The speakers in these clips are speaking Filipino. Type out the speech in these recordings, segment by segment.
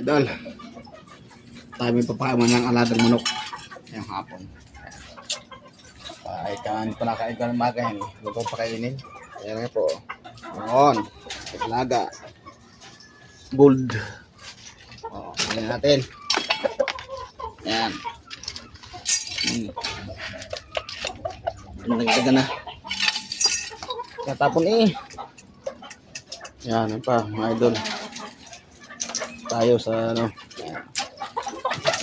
idol. Tayo may papakaman ng aladang manok. Ngayong hapon. Ay, kanin pa nakain ko ng maga yan. Huwag ko pakainin. Ayan nga po. Ayan. Alaga. Gold. O, ayan natin. Ayan. Nagdaga na. Katapon eh. Yan, yan pa, mga idol. Tayo sa ano.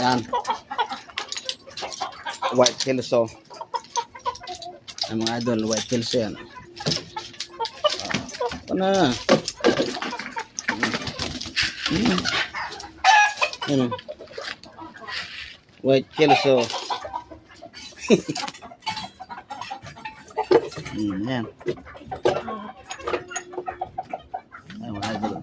Yan. White Kelso. Yan mga idol, White Kelso yan. Ito na. Yan o. White Kelso. Yan. Ay, mga idol.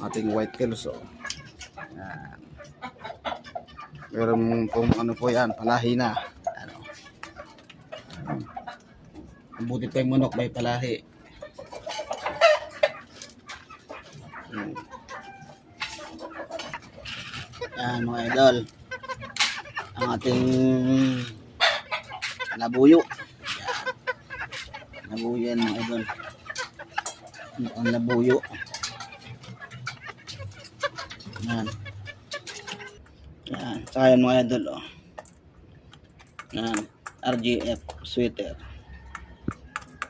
Ating White Kelso. Yan. Meron kung ano po yan, palahi na. Ano. Ang buti pa yung manok, may palahi. Yan mga idol. Ang ating labuyo. Yan. Labuyo yan mga idol. Ang labuyo. Yan. Yan. Saka yan mga idol. Oh. Yan. RGF sweater.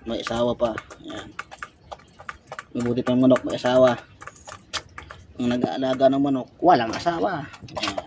May asawa pa. Yan. Mabuti pa yung manok, may asawa. Ang nag-aalaga ng manok, walang asawa. Yan.